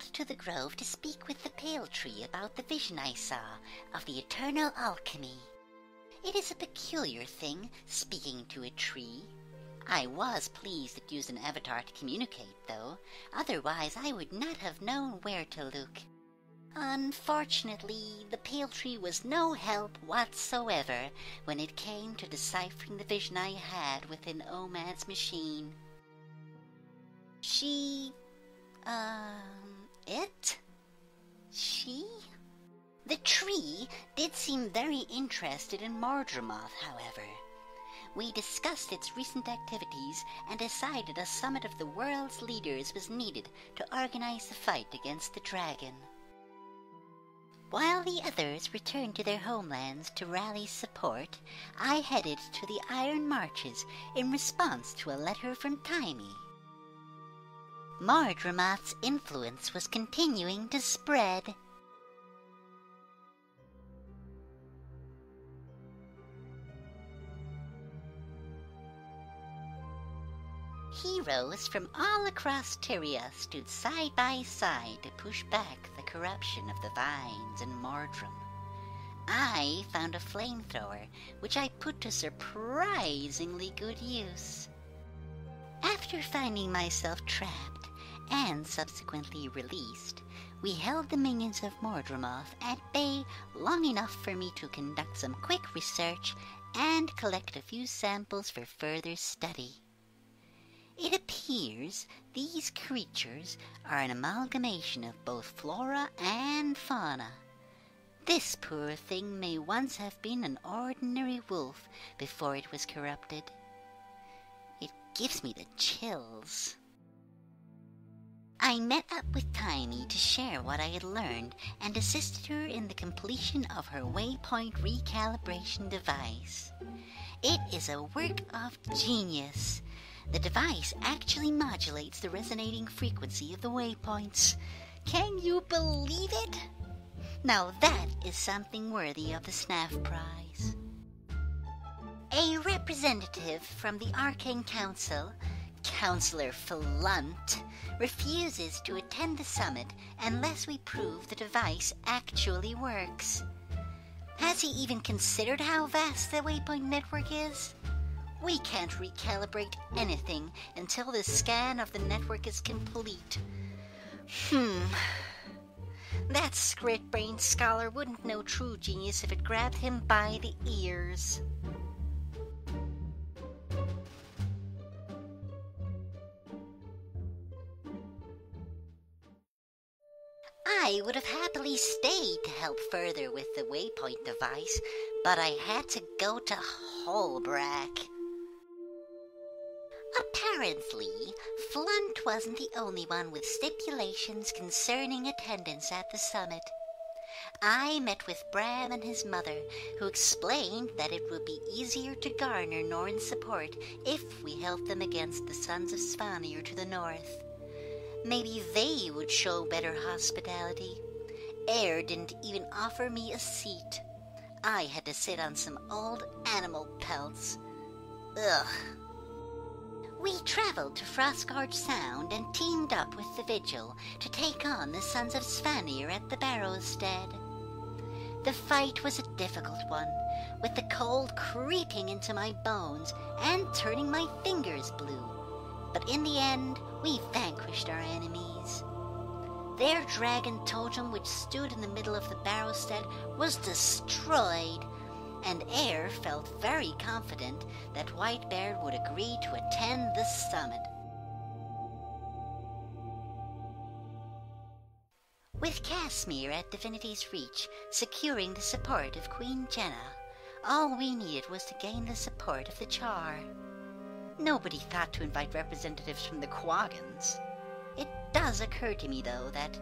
traveled to the grove to speak with the pale tree about the vision I saw of the eternal alchemy. It is a peculiar thing, speaking to a tree. I was pleased it used an avatar to communicate, though. Otherwise I would not have known where to look. Unfortunately, the pale tree was no help whatsoever when it came to deciphering the vision I had within Omad's machine. She... The tree did seem very interested in Mordremoth, however. We discussed its recent activities and decided a summit of the world's leaders was needed to organize the fight against the dragon. While the others returned to their homelands to rally support, I headed to the Iron Marches in response to a letter from Timey. Mordremoth's influence was continuing to spread. Heroes from all across Tyria stood side by side to push back the corruption of the vines in Mordrem. I found a flamethrower, which I put to surprisingly good use. After finding myself trapped and subsequently released, we held the minions of Mordremoth at bay long enough for me to conduct some quick research and collect a few samples for further study. It appears these creatures are an amalgamation of both flora and fauna. This poor thing may once have been an ordinary wolf before it was corrupted. It gives me the chills. I met up with Tiny to share what I had learned and assisted her in the completion of her waypoint recalibration device. It is a work of genius. The device actually modulates the resonating frequency of the waypoints. Can you believe it? Now that is something worthy of the SNAF prize. A representative from the Arcane Council, Councillor Flunt, refuses to attend the summit unless we prove the device actually works. Has he even considered how vast the waypoint network is? We can't recalibrate anything until the scan of the network is complete. That scrit-brained scholar wouldn't know true genius if it grabbed him by the ears. I would have happily stayed to help further with the waypoint device, but I had to go to Holbrack. Apparently, Flunt wasn't the only one with stipulations concerning attendance at the summit. I met with Bram and his mother, who explained that it would be easier to garner Norn support if we helped them against the Sons of Svanir to the north. Maybe they would show better hospitality. Air didn't even offer me a seat. I had to sit on some old animal pelts. Ugh. We traveled to Frostgorge Sound and teamed up with the Vigil to take on the Sons of Svanir at the Barrowstead. The fight was a difficult one, with the cold creeping into my bones and turning my fingers blue. But in the end, we vanquished our enemies. Their dragon totem, which stood in the middle of the Barrowstead, was destroyed, and Air felt very confident that Whitebeard would agree to attend the summit. With Casimir at Divinity's Reach, securing the support of Queen Jenna, all we needed was to gain the support of the charr. Nobody thought to invite representatives from the Quaggans. It does occur to me, though, that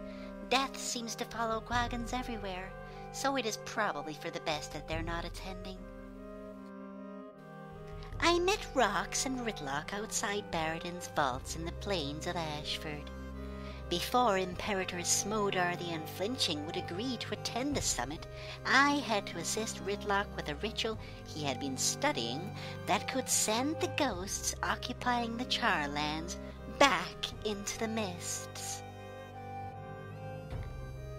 death seems to follow Quaggans everywhere, so it is probably for the best that they're not attending. I met Rox and Ritlock outside Baradin's vaults in the plains of Ashford. Before Imperator Smodar the Unflinching would agree to attend the summit, I had to assist Ritlock with a ritual he had been studying that could send the ghosts occupying the Charlands back into the mists.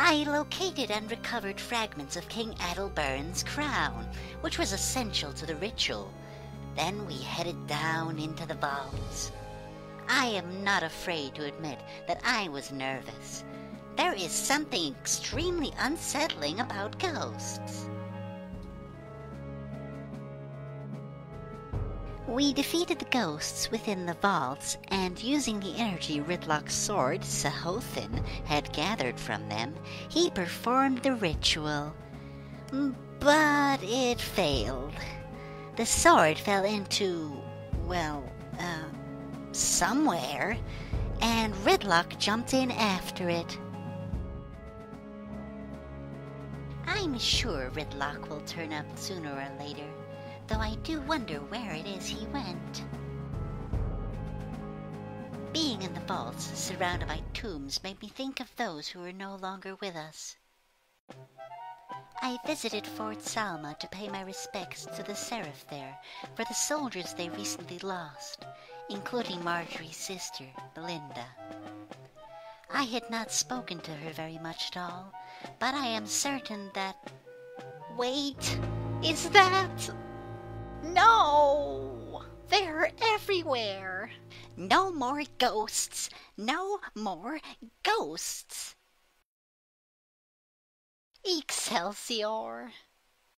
I located and recovered fragments of King Adalbern's crown, which was essential to the ritual. Then we headed down into the vaults. I am not afraid to admit that I was nervous. There is something extremely unsettling about ghosts. We defeated the ghosts within the vaults, and using the energy Ridlock's sword, Sahothin, had gathered from them, he performed the ritual. But it failed. The sword fell into, somewhere, and Ridlock jumped in after it. I'm sure Ridlock will turn up sooner or later, though I do wonder where it is he went. Being in the vaults, surrounded by tombs, made me think of those who are no longer with us. I visited Fort Salma to pay my respects to the Seraph there for the soldiers they recently lost, including Marjorie's sister, Belinda. I had not spoken to her very much at all, but I am certain that... Wait, is that... No! They're everywhere! No more ghosts! No more ghosts! Eexcelsior!